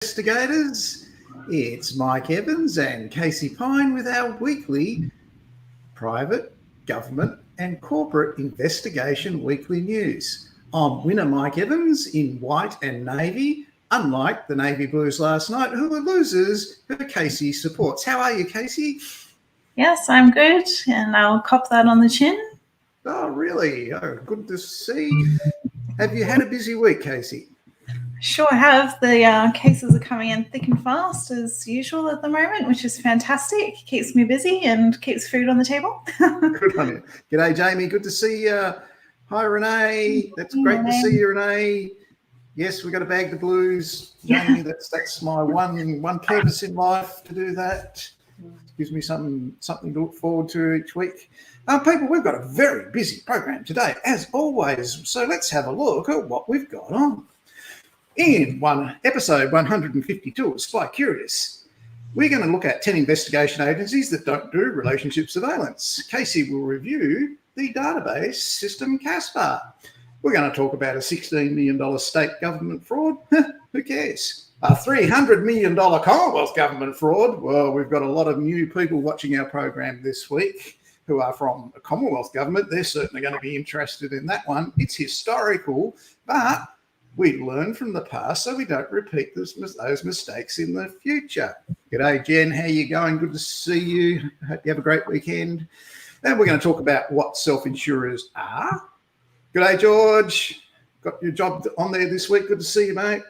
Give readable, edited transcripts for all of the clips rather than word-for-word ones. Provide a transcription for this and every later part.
Investigators. It's Mike Evans and Casey Pine with our weekly private, government and corporate investigation weekly news. I'm winner Mike Evans in white and navy, unlike the Navy Blues last night, who were losers who Casey supports. How are you, Casey? Yes, I'm good, and I'll cop that on the chin. Oh, really? Oh, good to see. Have you had a busy week, Casey? Sure have. The cases are coming in thick and fast as usual at the moment, which is fantastic. Keeps me busy and keeps food on the table. Good on you. G'day, Jamie. Good to see you. Hi, Renee. That's great to see you, Renee. Yes, we've got to bag the blues. Jamie, that's my one purpose in life, to do that. Gives me something to look forward to each week. People, we've got a very busy program today, as always. So let's have a look at what we've got on. In episode 152 of SpyCurious, we're going to look at 10 investigation agencies that don't do relationship surveillance. Casey will review the database system Caspar. We're going to talk about a $16 million state government fraud. Who cares? A $300 million Commonwealth government fraud. Well, we've got a lot of new people watching our program this week who are from a Commonwealth government. They're certainly going to be interested in that one. It's historical, but we learn from the past so we don't repeat those mistakes in the future. G'day, Jen. How you going? Good to see you. Hope you have a great weekend. And we're going to talk about what self-insurers are. G'day, George. Got your job on there this week. Good to see you, mate.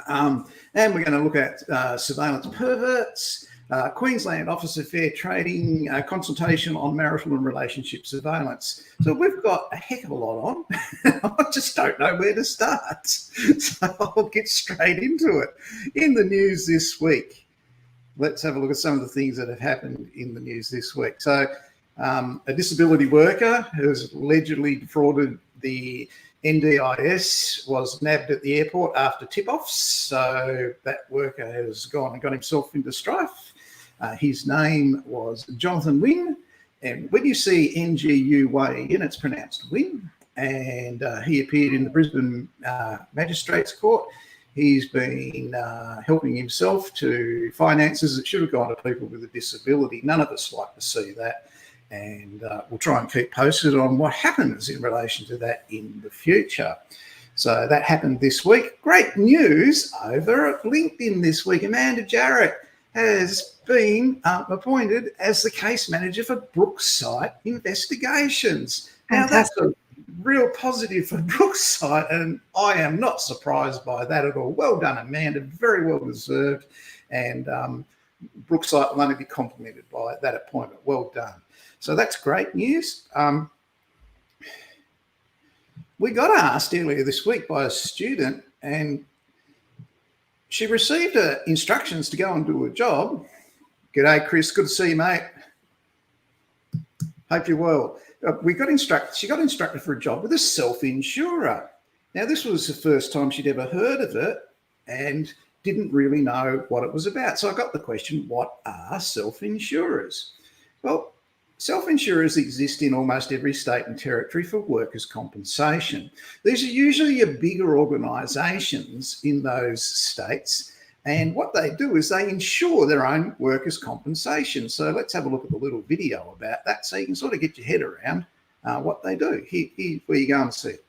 And we're going to look at surveillance perverts, Queensland Office of Fair Trading, consultation on marital and relationship surveillance. So we've got a heck of a lot on. I just don't know where to start. So I'll get straight into it. In the news this week, let's have a look at some of the things that have happened in the news this week. So a disability worker who has allegedly defrauded the NDIS was nabbed at the airport after tip-offs. So that worker has gone and got himself into strife. His name was Jonathan Wynne. And when you see NGUYN, it's pronounced Wynne. And he appeared in the Brisbane Magistrates Court. He's been helping himself to finances that should have gone to people with a disability. None of us like to see that. And we'll try and keep posted on what happens in relation to that in the future. So that happened this week. Great news over at LinkedIn this week. Amanda Jarrett has been appointed as the case manager for Brookside Investigations. Now, that's a real positive for Brookside, and I am not surprised by that at all. Well done, Amanda. Very well deserved. And Brookside will only be complimented by that appointment. Well done. So that's great news. We got asked earlier this week by a student, and she received instructions to go and do a job. G'day, Chris. Good to see you, mate. Hope you're well. She got instructed for a job with a self-insurer. Now, this was the first time she'd ever heard of it and didn't really know what it was about. So I got the question, what are self-insurers? Well, self-insurers exist in almost every state and territory for workers' compensation. These are usually your bigger organisations in those states, and what they do is they insure their own workers' compensation. So let's have a look at the little video about that so you can sort of get your head around what they do. Here where you go and see it.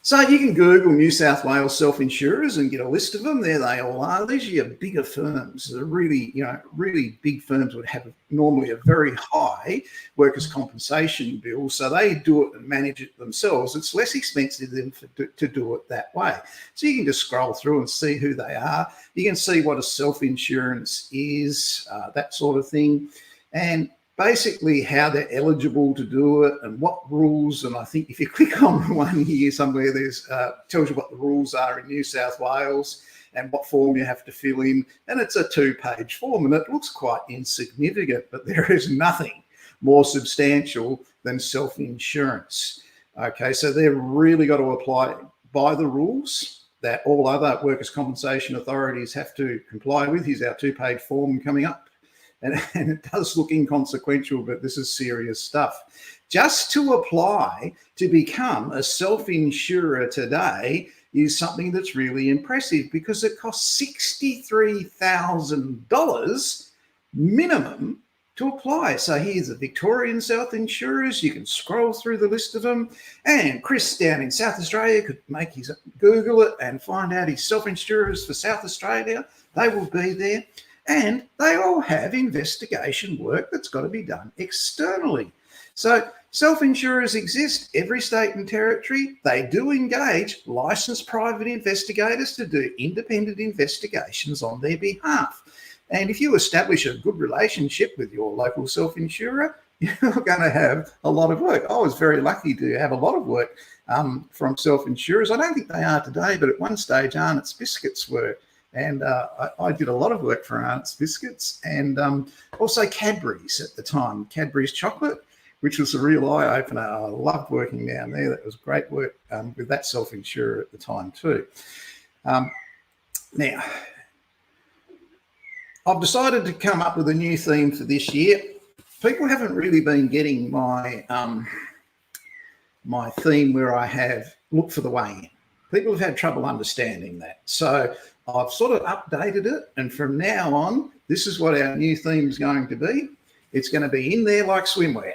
So you can Google New South Wales self-insurers and get a list of them. There they all are. These are your bigger firms. They're really big firms would have normally a very high workers' compensation bill. So they do it and manage it themselves. It's less expensive than to do it that way. So you can just scroll through and see who they are. You can see what a self-insurance is, that sort of thing. And basically how they're eligible to do it and what rules. And I think if you click on one here somewhere, there's tells you what the rules are in New South Wales and what form you have to fill in. And it's a 2-page form, and it looks quite insignificant, but there is nothing more substantial than self-insurance. Okay, so they've really got to apply by the rules that all other workers' compensation authorities have to comply with. Here's our 2-page form coming up. And it does look inconsequential, but this is serious stuff. Just to apply to become a self-insurer today, is something that's really impressive because it costs $63,000 minimum to apply. So here's the Victorian Self Insurers. You can scroll through the list of them. And Chris down in South Australia could make his Google it and find out his Self Insurers for South Australia. They will be there. And they all have investigation work that's got to be done externally. So self-insurers exist every state and territory. They do engage licensed private investigators to do independent investigations on their behalf. And if you establish a good relationship with your local self-insurer, you're going to have a lot of work. I was very lucky to have a lot of work from self-insurers. I don't think they are today, but at one stage, Arnott's Biscuits were. And I did a lot of work for Arnott's Biscuits and also Cadbury's at the time, Cadbury's chocolate, which was a real eye-opener. I loved working down there. That was great work with that self-insurer at the time too. Now, I've decided to come up with a new theme for this year. People haven't really been getting my my theme where I have look for the way in. People have had trouble understanding that. So I've sort of updated it, and from now on, this is what our new theme is going to be. It's going to be in there like swimwear.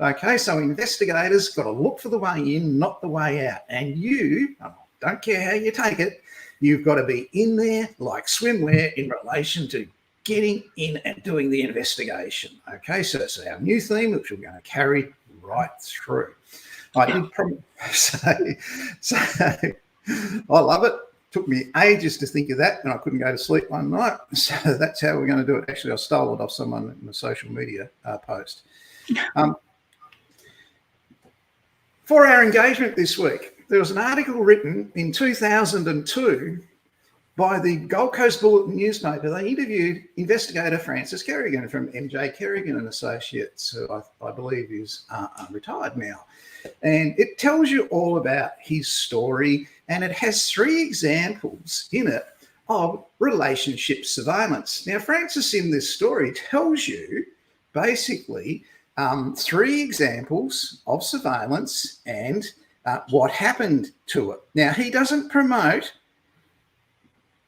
Okay, so investigators got to look for the way in, not the way out. And you, don't care how you take it, you've got to be in there like swimwear in relation to getting in and doing the investigation. Okay, so it's our new theme, which we're going to carry right through. I did probably say, I love it. Took me ages to think of that, and I couldn't go to sleep one night. So that's how we're going to do it. Actually, I stole it off someone in a social media post. For our engagement this week, there was an article written in 2002 by the Gold Coast Bulletin newspaper. They interviewed investigator Francis Kerrigan from MJ Kerrigan and Associates, who I believe is retired now. And it tells you all about his story, and it has 3 examples in it of relationship surveillance. Now, Francis in this story tells you basically 3 examples of surveillance and what happened to it. Now, he doesn't promote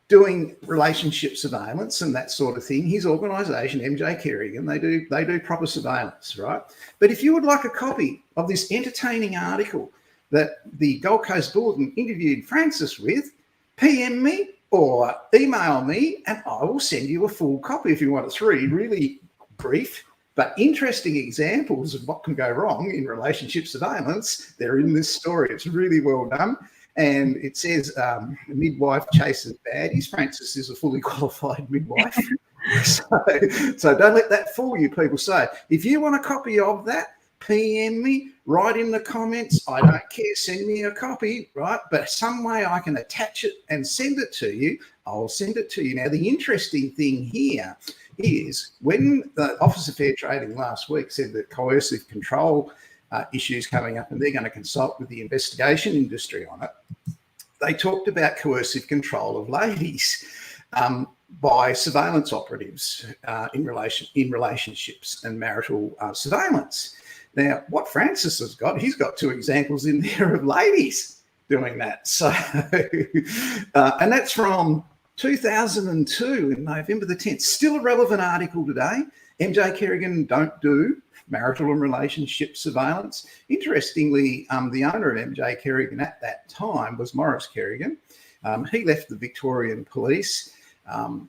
doing relationship surveillance and that sort of thing. His organisation, MJ Kerrigan, they do proper surveillance, right? But if you would like a copy of this entertaining article that the Gold Coast Bulletin interviewed Francis with, PM me or email me and I will send you a full copy if you want 3 really brief but interesting examples of what can go wrong in relationship surveillance. They're in this story. It's really well done. And it says midwife chases baddies. Francis is a fully qualified midwife. So don't let that fool you, people. So if you want a copy of that, PM me, write in the comments. I don't care, send me a copy, right? But some way I can attach it and send it to you, I'll send it to you. Now, the interesting thing here is when the Office of Fair Trading last week said that coercive control issues coming up and they're going to consult with the investigation industry on it, they talked about coercive control of ladies by surveillance operatives in relationships and marital surveillance. Now, what Francis has got, he's got 2 examples in there of ladies doing that. So, and that's from 2002 in November the 10th. Still a relevant article today. MJ Kerrigan don't do marital and relationship surveillance. Interestingly, the owner of MJ Kerrigan at that time was Maurice Kerrigan. He left the Victorian Police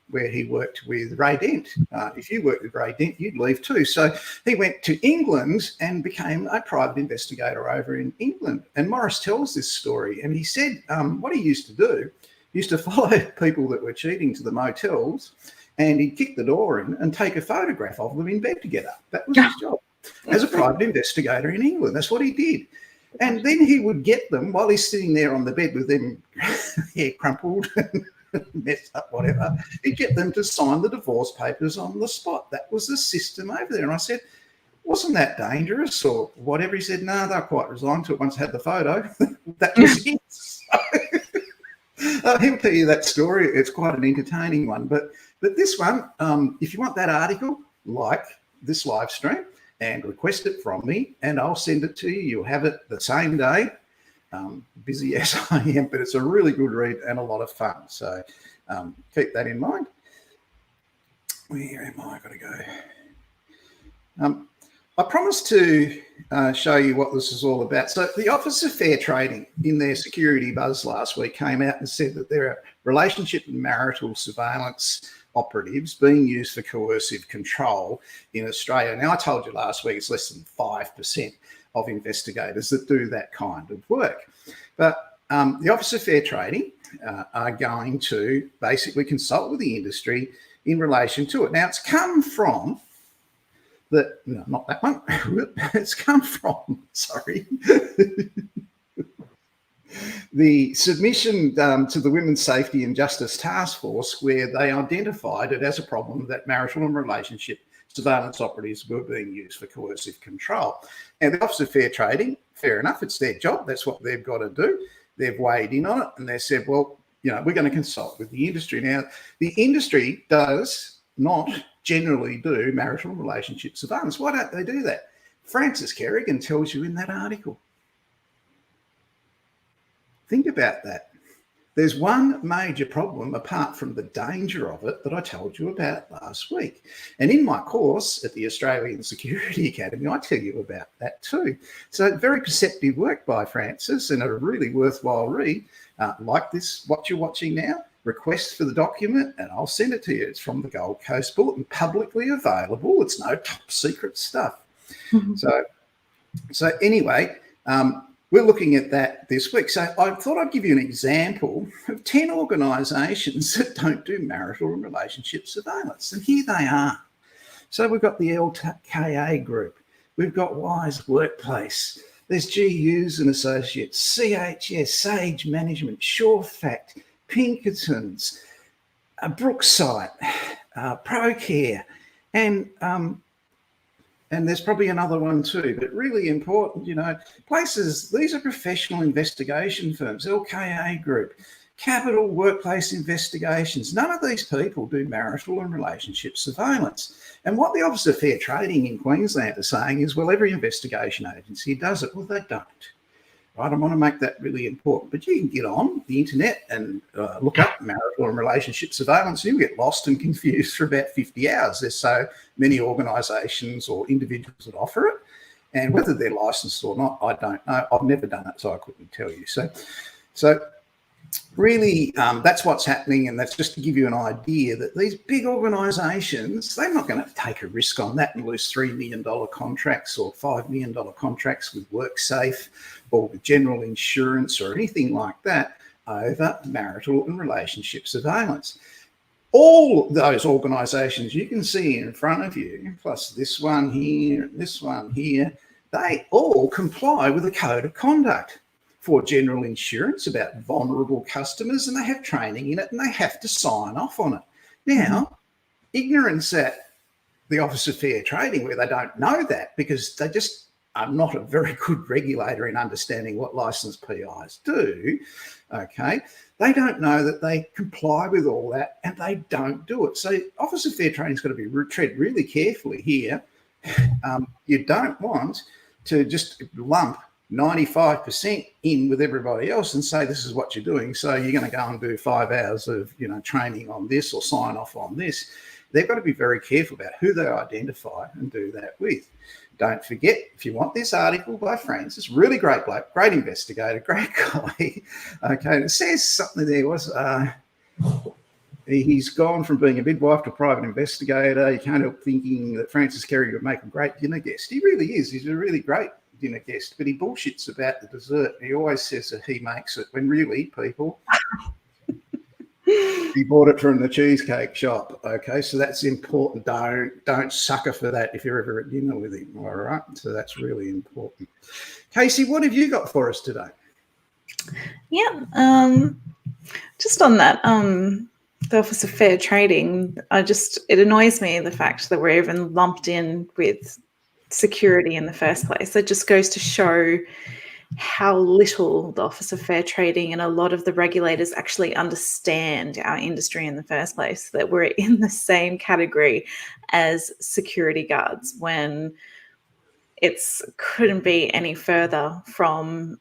where he worked with Ray Dent. If you worked with Ray Dent, you'd leave too. So he went to England and became a private investigator over in England. And Maurice tells this story, and he said what he used to do, he used to follow people that were cheating to the motels, and he'd kick the door in and take a photograph of them in bed together. That was his job as a private investigator in England. That's what he did. And then he would get them while he's sitting there on the bed with them hair crumpled and messed up, whatever. He'd get them to sign the divorce papers on the spot. That was the system over there. And I said, wasn't that dangerous or whatever? He said, no, they're quite resigned to it once I had the photo. That was it. So, he'll tell you that story. It's quite an entertaining one. But this one, if you want that article, like this live stream and request it from me, and I'll send it to you. You'll have it the same day. busy as I am, but it's a really good read and a lot of fun. So keep that in mind. Where am I going to go? I promised to show you what this is all about. So the Office of Fair Trading, in their security buzz last week, came out and said that there are relationship and marital surveillance operatives being used for coercive control in Australia. Now, I told you last week it's less than 5% of investigators that do that kind of work. But the Office of Fair Trading are going to basically consult with the industry in relation to it. Now, it's come from no, not that one. It's come from, sorry, the submission to the Women's Safety and Justice Task Force, where they identified it as a problem that marital and relationship surveillance operatives were being used for coercive control. And the Office of Fair Trading, fair enough, it's their job. That's what they've got to do. They've weighed in on it and they said, well, we're going to consult with the industry. Now, the industry does not generally do marital relationship surveillance. Why don't they do that? Francis Kerrigan tells you in that article. Think about that. There's one major problem apart from the danger of it that I told you about last week. And in my course at the Australian Security Academy, I tell you about that too. So very perceptive work by Francis and a really worthwhile read. Like this, what you're watching now, request for the document and I'll send it to you. It's from the Gold Coast Bulletin, publicly available. It's no top secret stuff. Mm-hmm. So anyway, we're looking at that this week. So I thought I'd give you an example of 10 organisations that don't do marital and relationship surveillance. And here they are. So we've got the LKA Group. We've got Wise Workplace. There's GUs and Associates, CHS, Sage Management, Surefact, Pinkertons, Brookside, ProCare, and there's probably another one too, but really important, places, these are professional investigation firms, LKA Group, Capital Workplace Investigations. None of these people do marital and relationship surveillance. And what the Office of Fair Trading in Queensland are saying is, well, every investigation agency does it. Well, they don't. Right? I want to make that really important. But you can get on the internet and look up marital and relationship surveillance. You'll get lost and confused for about 50 hours. There's so many organisations or individuals that offer it. And whether they're licensed or not, I don't know. I've never done it, so I couldn't tell you. So really, that's what's happening. And that's just to give you an idea that these big organisations, they're not going to take a risk on that and lose $3 million contracts or $5 million contracts with WorkSafe or with general insurance or anything like that over marital and relationship surveillance. All those organisations you can see in front of you, plus this one here, and this one here, they all comply with a code of conduct for general insurance about vulnerable customers, and they have training in it and they have to sign off on it. Now, ignorance at the Office of Fair Trading, where they don't know that because they just are not a very good regulator in understanding what licensed PIs do, okay, they don't know that they comply with all that and they don't do it. So Office of Fair Trading's got to be tread really carefully here. You don't want to just lump 95% in with everybody else and say this is what you're doing, so you're going to go and do 5 hours of training on this or sign off on this. They've got to be very careful about who they identify and do that with. Don't forget, if you want this article by Francis, really great bloke, great investigator, great guy. Okay, it says something there he's gone from being a midwife to a private investigator. You can't help thinking that Francis Kerrigan would make a great dinner guest. He really is. He's a really great dinner guest, but he bullshits about the dessert. He always says that he makes it when really, people, he bought it from the cheesecake shop. Okay, so that's important. Don't sucker for that if you're ever at dinner with him. All right, so that's really important. Casey, what have you got for us today? Yeah, just on that, the Office of Fair Trading, it annoys me the fact that we're even lumped in with security in the first place. It just goes to show how little the Office of Fair Trading and a lot of the regulators actually understand our industry in the first place, that we're in the same category as security guards when couldn't be any further from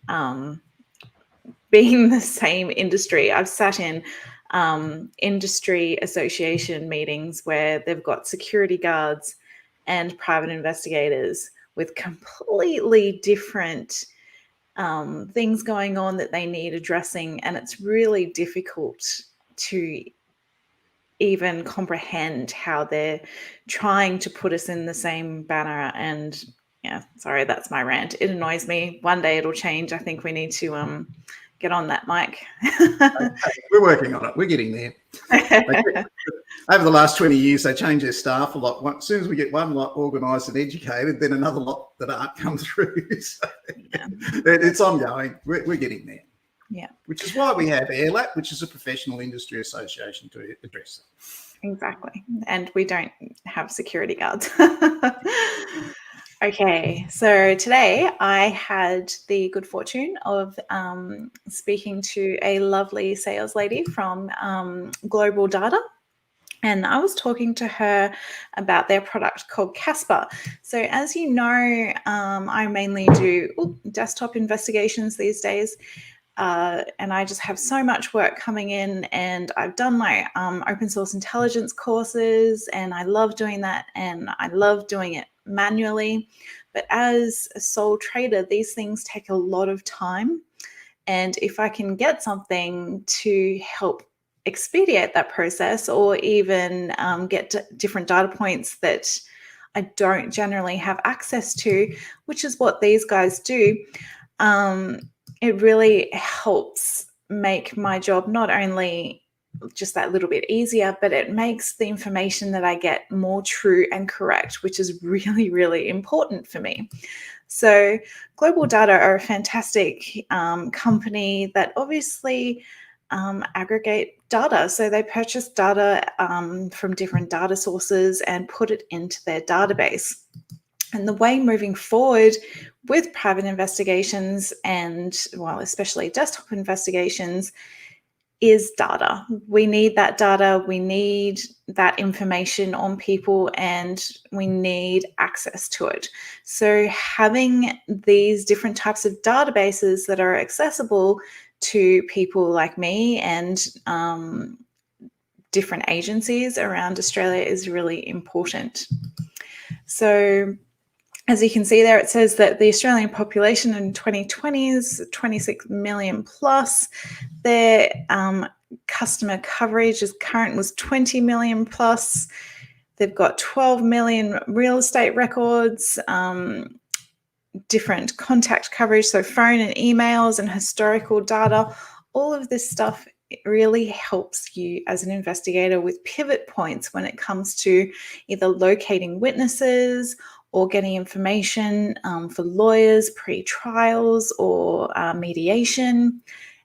being the same industry. I've sat in industry association meetings where they've got security guards and private investigators with completely different things going on that they need addressing, and it's really difficult to even comprehend how they're trying to put us in the same banner. And yeah, sorry, that's my rant. It annoys me. One day it'll change. I think we need to get on that, Mike. We're working on it. We're getting there. Over the last 20 years, they change their staff a lot. As soon as we get one lot organised and educated, then another lot that aren't come through. So yeah. It's ongoing. We're getting there. Yeah. Which is why we have AIRLAP, which is a professional industry association to address it. Exactly. And we don't have security guards. Okay, so today I had the good fortune of speaking to a lovely sales lady from Global Data. And I was talking to her about their product called Casper. So as you know, I mainly do desktop investigations these days. And I just have so much work coming in, and I've done my open source intelligence courses, and I love doing that, and I love doing it manually. But as a sole trader, these things take a lot of time. And if I can get something to help expedite that process, or even get different data points that I don't generally have access to, which is what these guys do, it really helps make my job not only just that little bit easier, but it makes the information that I get more true and correct, which is really, really important for me. So Global Data are a fantastic company that obviously aggregate data. So they purchase data from different data sources and put it into their database. And the way moving forward with private investigations and, well, especially desktop investigations, is data. We need that data. We need that information on people, and we need access to it. So having these different types of databases that are accessible to people like me and different agencies around Australia is really important. So as you can see there, it says that the Australian population in 2020 is 26 million plus. Their customer coverage is current was 20 million plus. They've got 12 million real estate records, different contact coverage, so phone and emails and historical data. All of this stuff really helps you as an investigator with pivot points when it comes to either locating witnesses or getting information for lawyers, pre-trials, or mediation,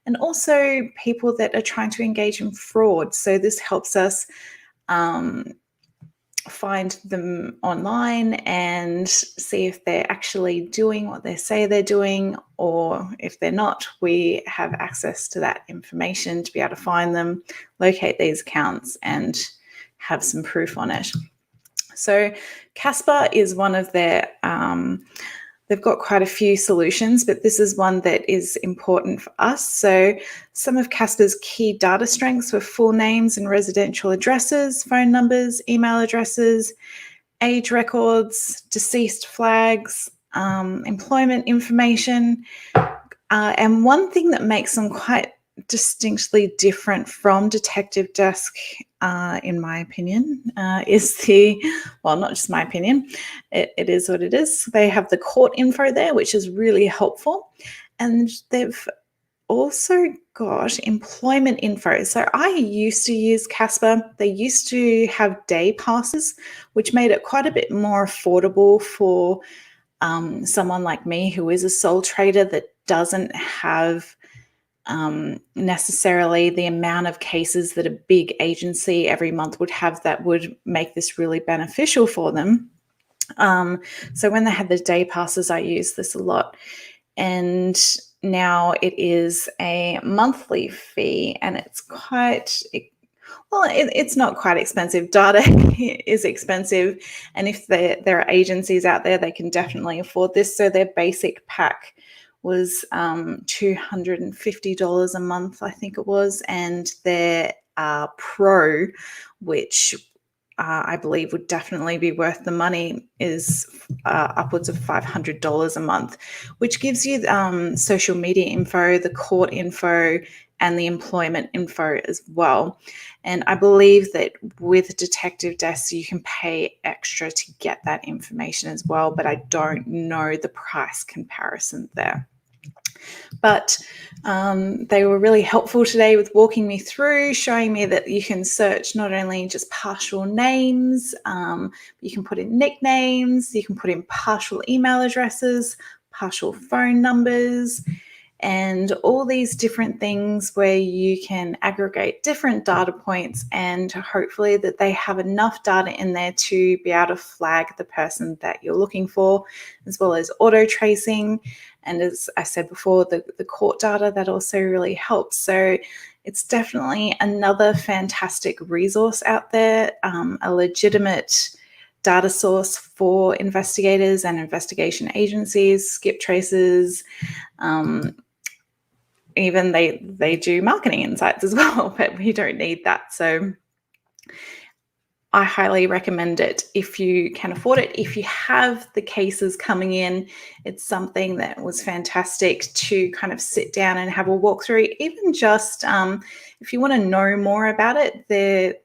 and also people that are trying to engage in fraud. So this helps us find them online and see if they're actually doing what they say they're doing, or if they're not, we have access to that information to be able to find them, locate these accounts, and have some proof on it. So Casper is one of their, they've got quite a few solutions, but this is one that is important for us. So some of Casper's key data strengths were full names and residential addresses, phone numbers, email addresses, age records, deceased flags, employment information. And one thing that makes them quite distinctly different from Detective Desk, in my opinion, is the, well, not just my opinion, it is what it is. They have the court info there, which is really helpful. And they've also got employment info. So I used to use Casper. They used to have day passes, which made it quite a bit more affordable for someone like me who is a sole trader that doesn't have necessarily the amount of cases that a big agency every month would have that would make this really beneficial for them. So when they had the day passes, I used this a lot. And now it is a monthly fee, and it's quite, well, it's not quite expensive. Data is expensive. And if there are agencies out there, they can definitely afford this. So their basic pack was $250 a month, I think it was, and their Pro, which I believe would definitely be worth the money, is upwards of $500 a month, which gives you social media info, the court info, and the employment info as well. And I believe that with Detective Desk, you can pay extra to get that information as well, but I don't know the price comparison there. But they were really helpful today with walking me through, showing me that you can search not only just partial names, you can put in nicknames, you can put in partial email addresses, partial phone numbers, and all these different things where you can aggregate different data points, and hopefully that they have enough data in there to be able to flag the person that you're looking for, as well as auto tracing. And as I said before, the court data, that also really helps. So it's definitely another fantastic resource out there, a legitimate data source for investigators and investigation agencies, skip traces. Even they do marketing insights as well, but we don't need that. So I highly recommend it if you can afford it. If you have the cases coming in, it's something that was fantastic to kind of sit down and have a walkthrough. Even just if you want to know more about it, they're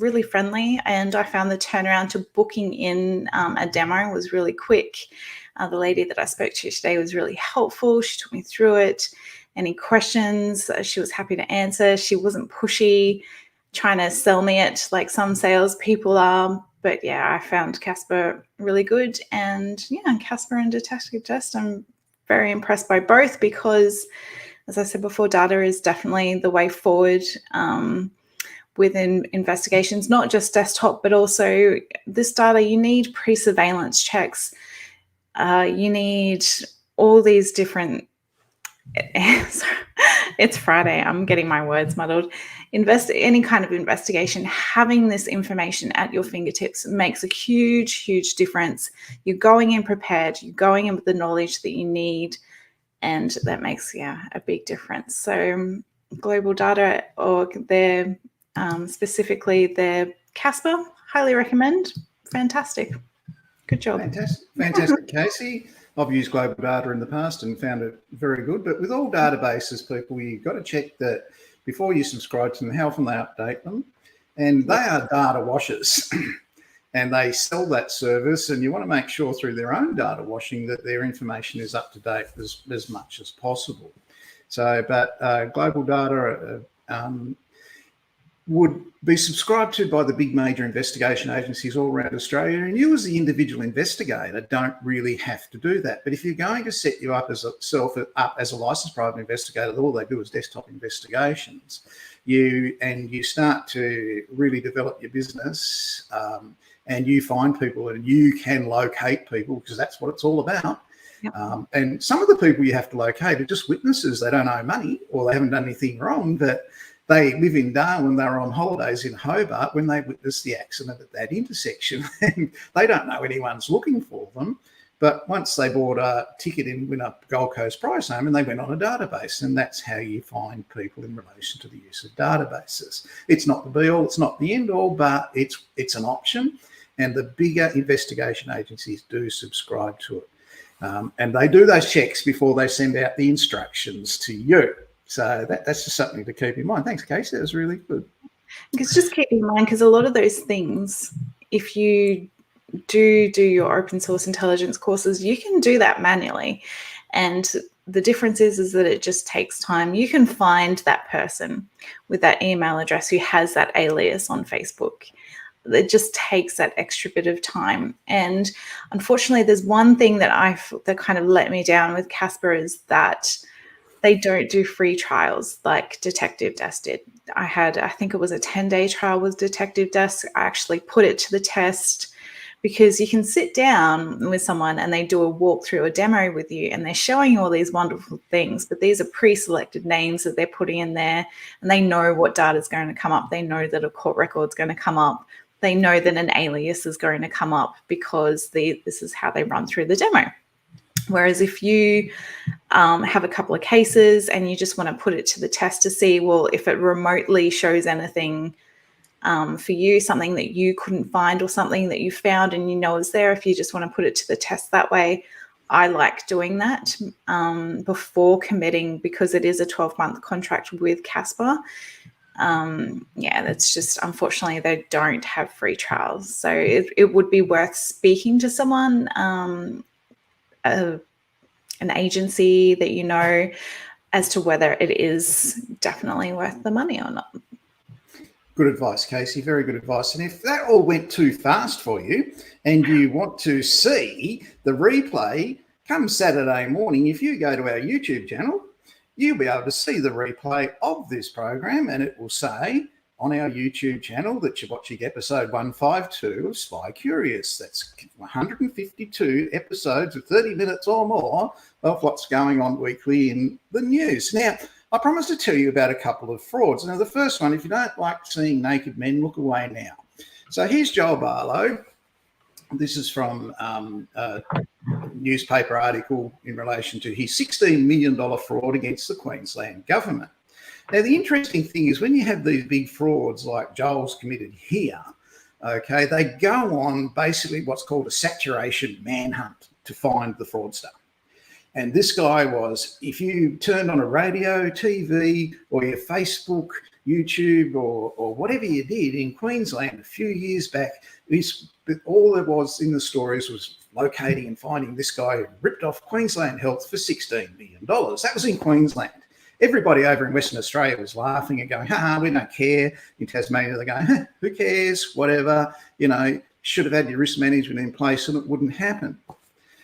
really friendly, and I found the turnaround to booking in a demo was really quick. The lady that I spoke to today was really helpful. She took me through it. Any questions, she was happy to answer. She wasn't pushy, trying to sell me it like some salespeople are. But yeah, I found Casper really good. And yeah, Casper and Detective Desk, I'm very impressed by both because, as I said before, data is definitely the way forward within investigations, not just desktop, but also this data. You need pre-surveillance checks. You need all these different it's Friday. I'm getting my words muddled. Any kind of investigation, having this information at your fingertips makes a huge, huge difference. You're going in prepared. You're going in with the knowledge that you need, and that makes a big difference. So Global Data, or their specifically their Casper, highly recommend. Fantastic. Good job. Fantastic, Casey. I've used Global Data in the past and found it very good. But with all databases, people, you've got to check that before you subscribe to them, how often they update them. And they are data washers and they sell that service. And you want to make sure through their own data washing that their information is up to date as much as possible. So, but Global Data would be subscribed to by the big major investigation agencies all around Australia. And you as the individual investigator don't really have to do that. But if you're going to set you up as a licensed private investigator, all they do is desktop investigations, you start to really develop your business and you find people and you can locate people, because that's what it's all about. Yep. And some of the people you have to locate are just witnesses. They don't owe money or they haven't done anything wrong, but they live in Darwin. They were on holidays in Hobart when they witnessed the accident at that intersection. And they don't know anyone's looking for them. But once they bought a ticket in a Gold Coast prize home, and they went on a database, and that's how you find people in relation to the use of databases. It's not the be-all, it's not the end-all, but it's an option. And the bigger investigation agencies do subscribe to it. And they do those checks before they send out the instructions to you. So that's just something to keep in mind. Thanks, Casey. That was really good. Because just keep in mind, because a lot of those things, if you do your open source intelligence courses, you can do that manually. And the difference is that it just takes time. You can find that person with that email address who has that alias on Facebook. It just takes that extra bit of time. And unfortunately, there's one thing that kind of let me down with Casper is that they don't do free trials like Detective Desk did. I think it was a 10-day trial with Detective Desk. I actually put it to the test because you can sit down with someone and they do a walkthrough, a demo with you, and they're showing you all these wonderful things, but these are pre-selected names that they're putting in there, and they know what data is going to come up. They know that a court record is going to come up. They know that an alias is going to come up because this is how they run through the demo. Whereas if you have a couple of cases and you just want to put it to the test to see, well, if it remotely shows anything for you, something that you couldn't find or something that you found and you know is there, if you just want to put it to the test that way, I like doing that before committing, because it is a 12-month contract with Casper. That's just, unfortunately, they don't have free trials. So it would be worth speaking to someone, an agency that you know, as to whether it is definitely worth the money or not. Good advice, Casey. Very good advice. And if that all went too fast for you and you want to see the replay, come Saturday morning, if you go to our YouTube channel, you'll be able to see the replay of this program, and it will say on our YouTube channel that you're watching episode 152 of SpyCurious. That's 152 episodes of 30 minutes or more of what's going on weekly in the news. Now, I promised to tell you about a couple of frauds. Now, the first one, if you don't like seeing naked men, look away now. So here's Joel Barlow. This is from a newspaper article in relation to his $16 million fraud against the Queensland government. Now, the interesting thing is when you have these big frauds like Joel's committed here, okay, they go on basically what's called a saturation manhunt to find the fraudster. And this guy was, if you turned on a radio, TV, or your Facebook, YouTube, or whatever you did in Queensland a few years back, all there was in the stories was locating and finding this guy who ripped off Queensland Health for $16 million. That was in Queensland. Everybody over in Western Australia was laughing and going, we don't care. In Tasmania, they're going, who cares, whatever, should have had your risk management in place and it wouldn't happen.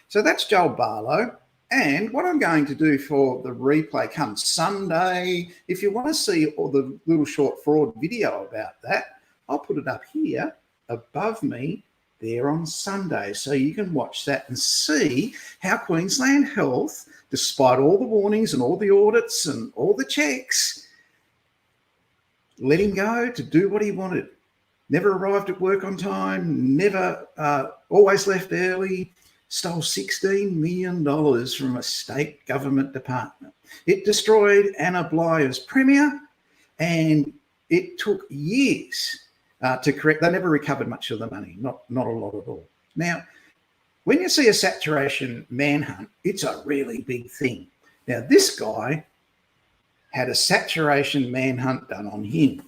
So that's Joel Barlow. And what I'm going to do for the replay come Sunday, if you want to see all the little short fraud video about that, I'll put it up here above me there on Sunday. So you can watch that and see how Queensland Health, despite all the warnings and all the audits and all the checks, let him go to do what he wanted. Never arrived at work on time, never, always left early, stole $16 million from a state government department. It destroyed Anna Blyer's premier, and it took years to correct. They never recovered much of the money, not a lot at all. Now, when you see a saturation manhunt, it's a really big thing. Now, this guy had a saturation manhunt done on him.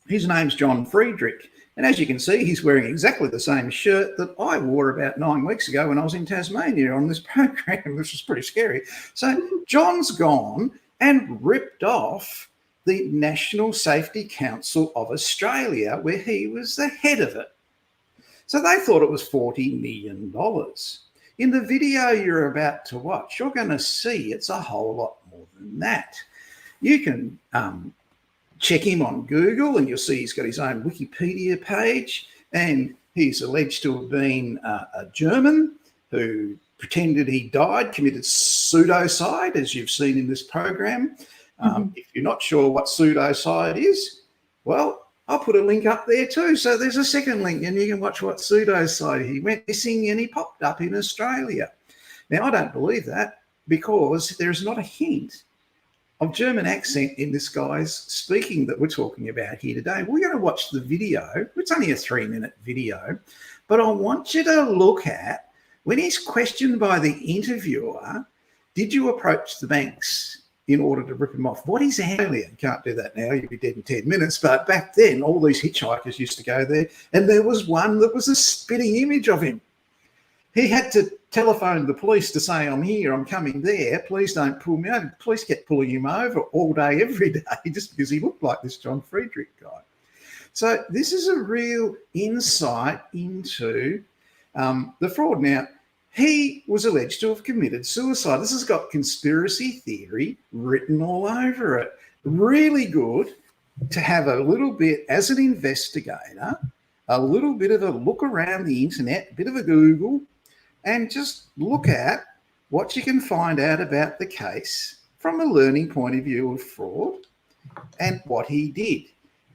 His name's John Friedrich. And as you can see, he's wearing exactly the same shirt that I wore about 9 weeks ago when I was in Tasmania on this program, which was pretty scary. So John's gone and ripped off the National Safety Council of Australia, where he was the head of it. So they thought it was $40 million. In the video you're about to watch, you're going to see it's a whole lot more than that. You can check him on Google and you'll see he's got his own Wikipedia page, and he's alleged to have been a German who pretended he died, committed pseudocide, as you've seen in this program. If you're not sure what pseudocide is, well, I'll put a link up there too. So there's a second link and you can watch what pseudocide. He went missing and he popped up in Australia. Now, I don't believe that because there's not a hint of German accent in this guy's speaking that we're talking about here today. We're going to watch the video. It's only a 3-minute video, but I want you to look at when he's questioned by the interviewer, did you approach the banks in order to rip him off? What is alien? Can't do that now. You'd be dead in 10 minutes. But back then, all these hitchhikers used to go there, and there was one that was a spitting image of him. He had to telephone the police to say, I'm here, I'm coming there, please don't pull me over. The police kept pulling him over all day, every day, just because he looked like this John Friedrich guy. So this is a real insight into the fraud. Now, he was alleged to have committed suicide. This has got conspiracy theory written all over it. Really good to have a little bit, as an investigator, a little bit of a look around the internet, a bit of a Google, and just look at what you can find out about the case from a learning point of view of fraud and what he did.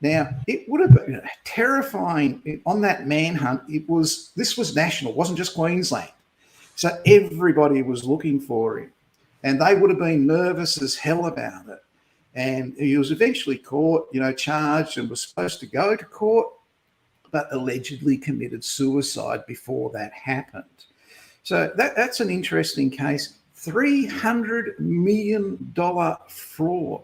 Now, it would have been terrifying on that manhunt. This was national, it wasn't just Queensland. So everybody was looking for him, and they would have been nervous as hell about it. And he was eventually caught, charged, and was supposed to go to court, but allegedly committed suicide before that happened. So that's an interesting case. $300 million fraud.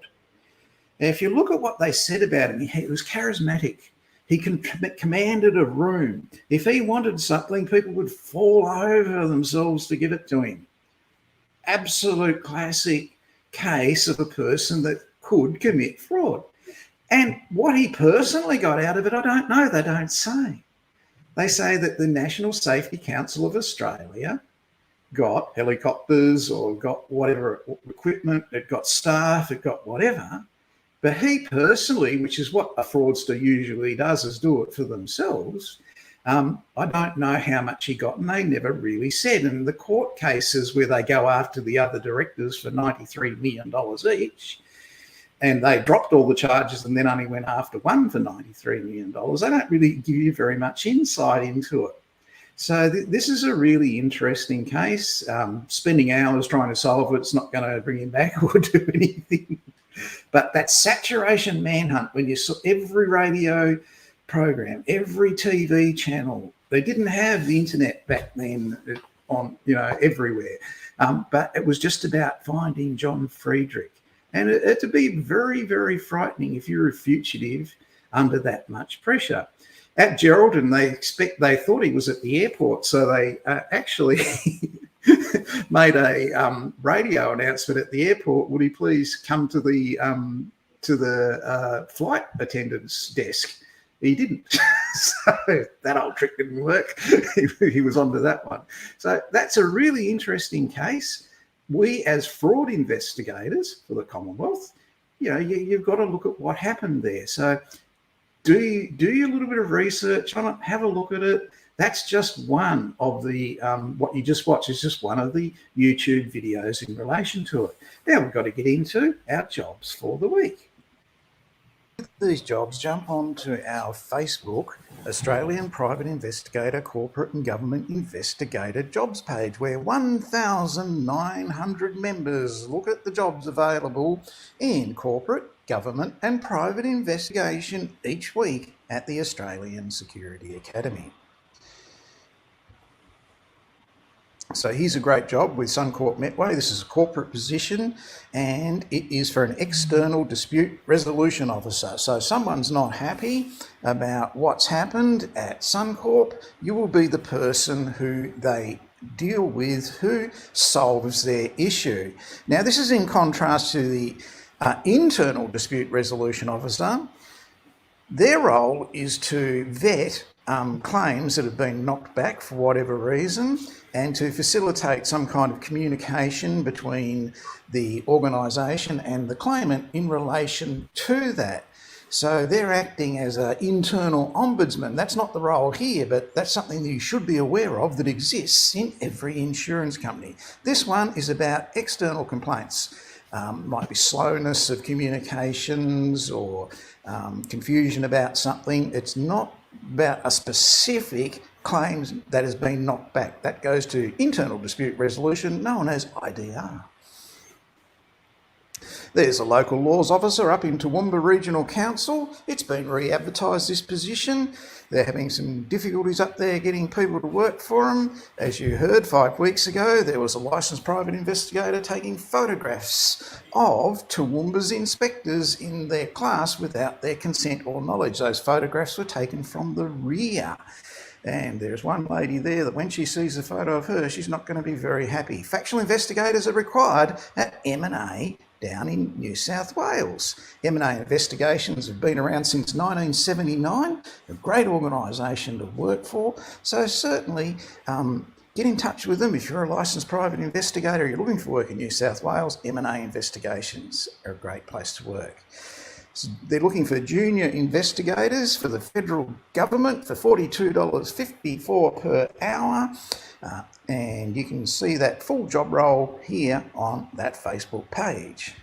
Now, if you look at what they said about him, he was charismatic. He commanded a room. If he wanted something, people would fall over themselves to give it to him. Absolute classic case of a person that could commit fraud. And what he personally got out of it, I don't know. They don't say. They say that the National Safety Council of Australia got helicopters or got whatever equipment, it got staff, it got whatever. But he personally, which is what a fraudster usually does, is do it for themselves. I don't know how much he got, and they never really said. And the court cases where they go after the other directors for $93 million each, and they dropped all the charges and then only went after one for $93 million, they don't really give you very much insight into it. So this is a really interesting case. Spending hours trying to solve it's not going to bring him back or do anything. But that saturation manhunt, when you saw every radio program, every TV channel, they didn't have the internet back then on, everywhere. But it was just about finding John Friedrich. And it'd be very, very frightening if you're a fugitive under that much pressure. At Geraldton, they thought he was at the airport, so they actually made a radio announcement at the airport. Would he please come to the flight attendant's desk? He didn't. So that old trick didn't work. He was onto that one. So that's a really interesting case. We, as fraud investigators for the Commonwealth, you've got to look at what happened there. So do a little bit of research on it, have a look at it. That's just one of the, what you just watched is just one of the YouTube videos in relation to it. Now we've got to get into our jobs for the week. With these jobs, jump on to our Facebook, Australian Private Investigator, Corporate and Government Investigator jobs page, where 1,900 members look at the jobs available in corporate, government and private investigation each week at the Australian Security Academy. So here's a great job with Suncorp Metway. This is a corporate position and it is for an external dispute resolution officer. So if someone's not happy about what's happened at Suncorp, you will be the person who they deal with, who solves their issue. Now this is in contrast to the internal dispute resolution officer. Their role is to vet claims that have been knocked back for whatever reason and to facilitate some kind of communication between the organisation and the claimant in relation to that. So they're acting as an internal ombudsman. That's not the role here, but that's something that you should be aware of that exists in every insurance company. This one is about external complaints. Might be slowness of communications or confusion about something. It's not about a specific claim that has been knocked back. That goes to internal dispute resolution, known as IDR. There's a local laws officer up in Toowoomba Regional Council. It's been re-advertised, this position. They're having some difficulties up there getting people to work for them. As you heard 5 weeks ago, there was a licensed private investigator taking photographs of Toowoomba's inspectors in their class without their consent or knowledge. Those photographs were taken from the rear. And there's one lady there that when she sees a photo of her, she's not going to be very happy. Factual investigators are required at M&A down in New South Wales. M&A investigations have been around since 1979, a great organisation to work for. So certainly get in touch with them if you're a licensed private investigator, you're looking for work in New South Wales, M&A investigations are a great place to work. So they're looking for junior investigators for the federal government for $42.54 per hour. And you can see that full job role here on that Facebook page.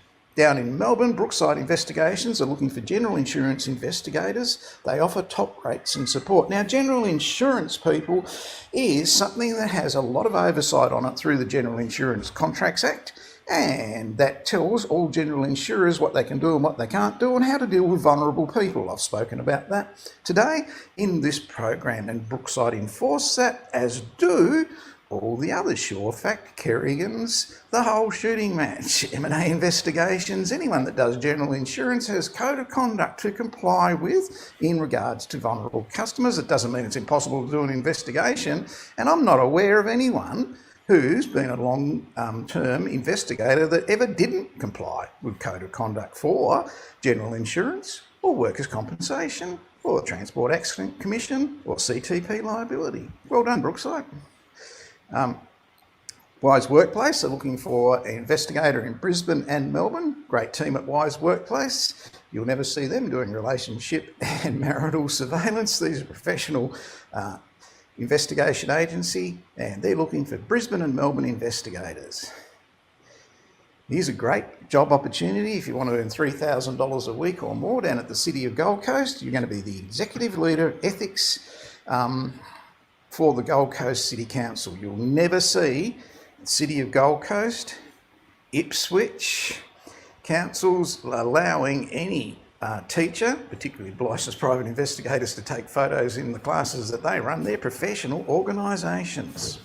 Down in Melbourne, Brookside Investigations are looking for general insurance investigators. They offer top rates and support. Now, general insurance, people, is something that has a lot of oversight on it through the General Insurance Contracts Act, and that tells all general insurers what they can do and what they can't do and how to deal with vulnerable people. I've spoken about that today in this program, and Brookside enforce that, as do all the other Surefact, Kerrigans, the whole shooting match, M&A Investigations. Anyone that does general insurance has code of conduct to comply with in regards to vulnerable customers. It doesn't mean it's impossible to do an investigation, and I'm not aware of anyone who's been a long-term investigator that ever didn't comply with code of conduct for general insurance or workers' compensation or Transport Accident Commission or CTP liability. Well done, Brookside. Wise Workplace are looking for an investigator in Brisbane and Melbourne. Great team at Wise Workplace. You'll never see them doing relationship and marital surveillance. These are professional investigation agency, and they're looking for Brisbane and Melbourne investigators. Here's a great job opportunity if you want to earn $3,000 a week or more down at the City of Gold Coast. You're going to be the executive leader ethics for the Gold Coast City Council. You'll never see the City of Gold Coast, Ipswich councils allowing any teacher, particularly licensed private investigators, to take photos in the classes that they run. They're professional organisations.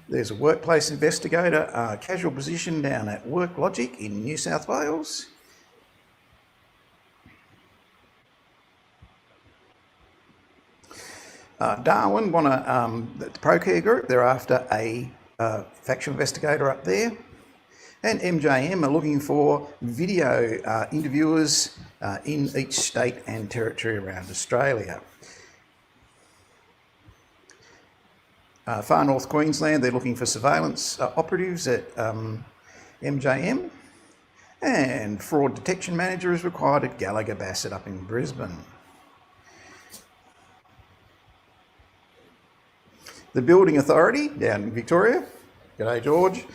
There's a workplace investigator, casual position down at WorkLogic in New South Wales. Darwin want the ProCare group, they're after a factual investigator up there. And MJM are looking for video interviewers in each state and territory around Australia. Far North Queensland, they're looking for surveillance operatives at MJM. And fraud detection manager is required at Gallagher Bassett up in Brisbane. The Building Authority down in Victoria, g'day George,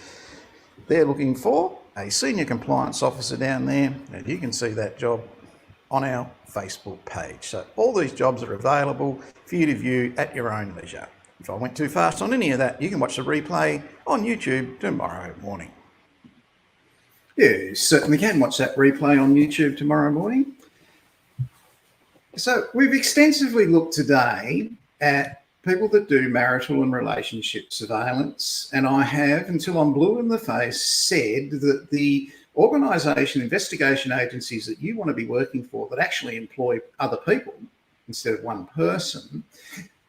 they're looking for a senior compliance officer down there, and you can see that job on our Facebook page. So all these jobs are available for you to view at your own leisure. If I went too fast on any of that, you can watch the replay on YouTube tomorrow morning. Yeah, you certainly can watch that replay on YouTube tomorrow morning. So we've extensively looked today at people that do marital and relationship surveillance, and I have, until I'm blue in the face, said that the organisation, investigation agencies that you want to be working for that actually employ other people instead of one person,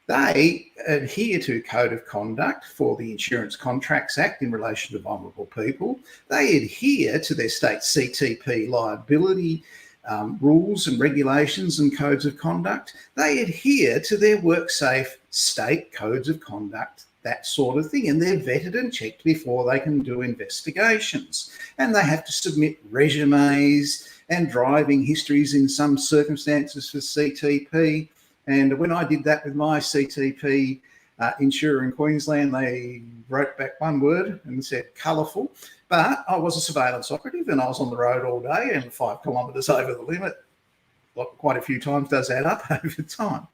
they adhere to code of conduct for the Insurance Contracts Act in relation to vulnerable people. They adhere to their state CTP liability rules and regulations and codes of conduct. They adhere to their WorkSafe state codes of conduct, that sort of thing, and they're vetted and checked before they can do investigations. And they have to submit resumes and driving histories in some circumstances for CTP. And when I did that with my CTP insurer in Queensland, they wrote back one word and said colourful. But I was a surveillance operative and I was on the road all day and 5 kilometres over the limit. Quite a few times does add up over time.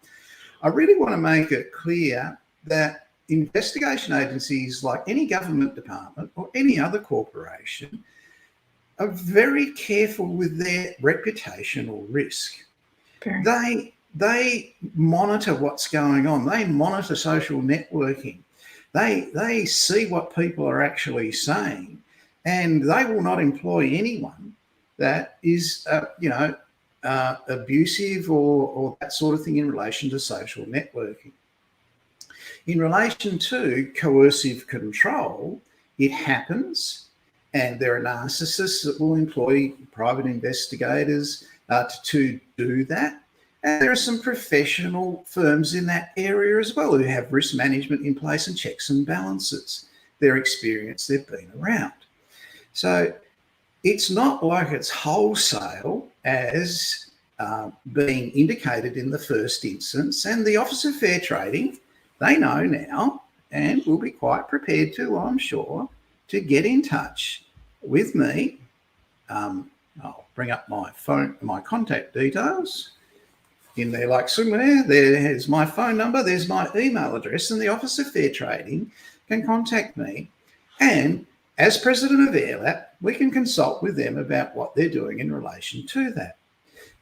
I really want to make it clear that investigation agencies, like any government department or any other corporation, are very careful with their reputational risk. They monitor what's going on. They monitor social networking. They see what people are actually saying, and they will not employ anyone that is, abusive or that sort of thing in relation to social networking. In relation to coercive control, it happens, and there are narcissists that will employ private investigators to do that. And there are some professional firms in that area as well who have risk management in place and checks and balances. Their experience, they've been around. So it's not like it's wholesale as being indicated in the first instance. And the Office of Fair Trading, they know now and will be quite prepared to, I'm sure, to get in touch with me I'll bring up my phone, my contact details in there like somewhere. There's my phone number, there's my email address, and the Office of Fair Trading can contact me. And as president of AirLap, we can consult with them about what they're doing in relation to that.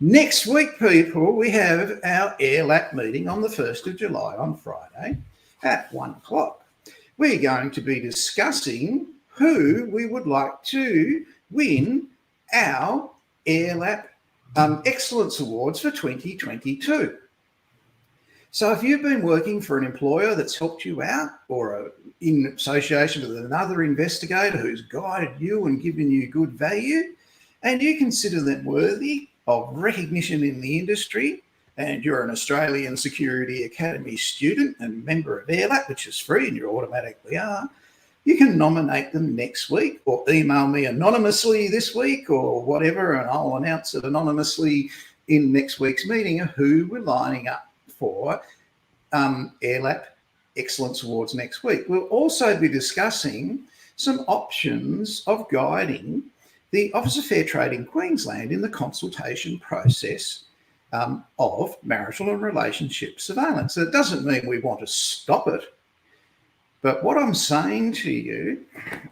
Next week, people, we have our AirLap meeting on the 1st of July on Friday at 1 o'clock. We're going to be discussing who we would like to win our AirLap Excellence Awards for 2022. So if you've been working for an employer that's helped you out, or in association with another investigator who's guided you and given you good value, and you consider them worthy of recognition in the industry, and you're an Australian Security Academy student and member of AirLap, which is free and you automatically are, you can nominate them next week or email me anonymously this week or whatever, and I'll announce it anonymously in next week's meeting of who we're lining up for AirLap Excellence Awards next week. We'll also be discussing some options of guiding the Office of Fair Trade in Queensland in the consultation process of marital and relationship surveillance. So it doesn't mean we want to stop it, but what I'm saying to you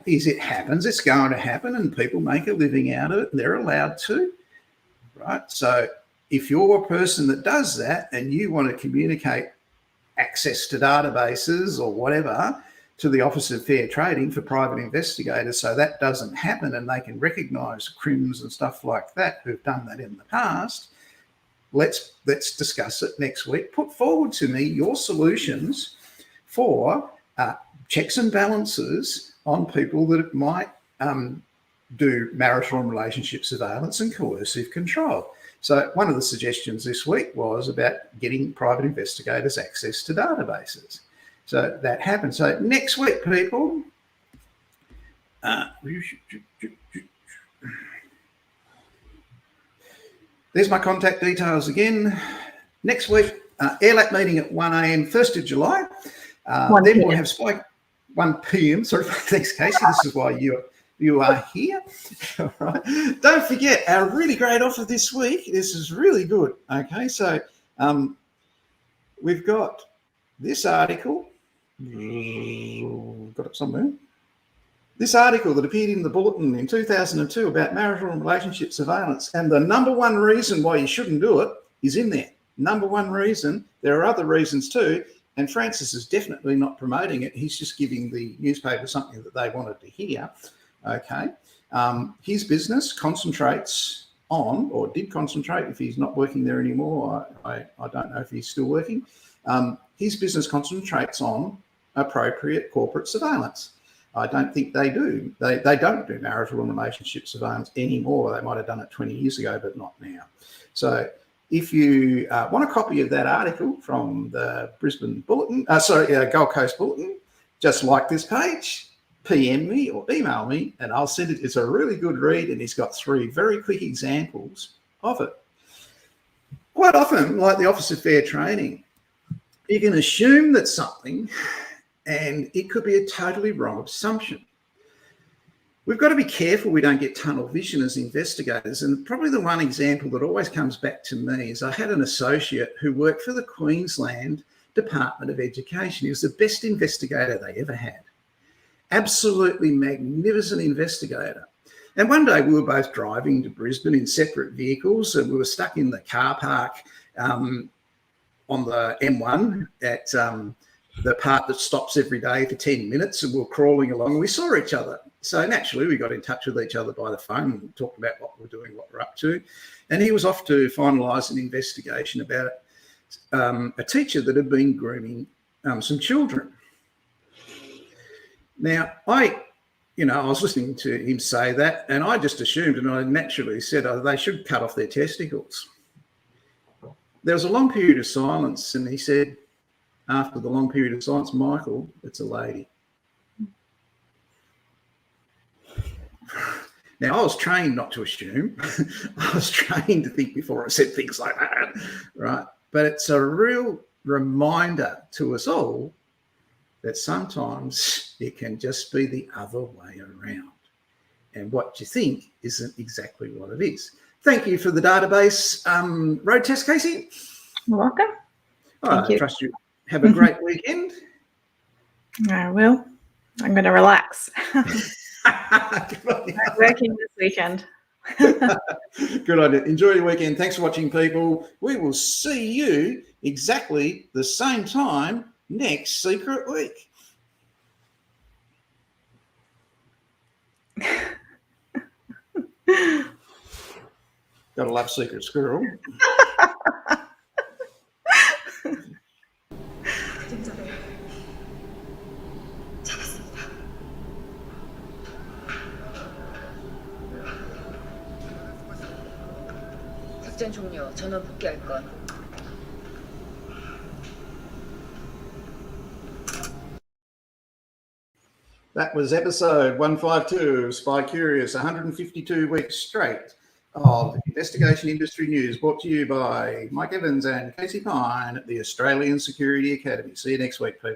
is it happens, it's going to happen, and people make a living out of it, and they're allowed to, right? So if you're a person that does that and you want to communicate access to databases or whatever to the Office of Fair Trading for private investigators so that doesn't happen and they can recognise crims and stuff like that who've done that in the past, let's discuss it next week. Put forward to me your solutions for checks and balances on people that might do marital and relationship surveillance and coercive control. So one of the suggestions this week was about getting private investigators access to databases. So that happened. So next week, people, there's my contact details again. Next week, AirLap meeting at 1 a.m, 1st of July. Then we'll have 1 p.m. Sorry, thanks, Casey. This is why you are here. All right. Don't forget our really great offer this week. This is really good. Okay, so we've got this article. Got it somewhere. This article that appeared in the Bulletin in 2002 about marital and relationship surveillance, and the number one reason why you shouldn't do it is in there. Number one reason. There are other reasons too, and Francis is definitely not promoting it. He's just giving the newspaper something that they wanted to hear. Okay. His business concentrates on, or did concentrate, if he's not working there anymore, I don't know if he's still working. His business concentrates on appropriate corporate surveillance. I don't think they do. They don't do marital and relationship surveillance anymore. They might have done it 20 years ago, but not now. So if you want a copy of that article from the Brisbane Bulletin, Gold Coast Bulletin, just like this page, PM me or email me and I'll send it. It's a really good read and he's got 3 very quick examples of it. Quite often, like the Office of Fair Trading, you can assume that something, and it could be a totally wrong assumption. We've got to be careful we don't get tunnel vision as investigators. And probably the one example that always comes back to me is I had an associate who worked for the Queensland Department of Education. He was the best investigator they ever had. Absolutely magnificent investigator. And one day we were both driving to Brisbane in separate vehicles and we were stuck in the car park on the M1 at the part that stops every day for 10 minutes, and we were crawling along. We saw each other. So naturally we got in touch with each other by the phone and talked about what we're doing, what we're up to. And he was off to finalise an investigation about a teacher that had been grooming some children. Now, I was listening to him say that, and I just assumed, and I naturally said, they should cut off their testicles. There was a long period of silence, and he said, after the long period of silence, Michael, it's a lady. Now, I was trained not to assume. I was trained to think before I said things like that, right? But it's a real reminder to us all that sometimes it can just be the other way around. and what you think isn't exactly what it is. Thank you for the database road test, Casey. You're welcome. Thank I you. trust you have a great weekend. I will. I'm going to relax. I'm working this weekend. Good idea. Enjoy your weekend. Thanks for watching, people. We will see you exactly the same time next Secret Week. Gotta love Secret Squirrel. 작전 종료. 전원 복귀할 것. That was episode 152 of SpyCurious, 152 weeks straight of investigation industry news, brought to you by Mike Evans and Casey Pine at the Australian Security Academy. See you next week, people.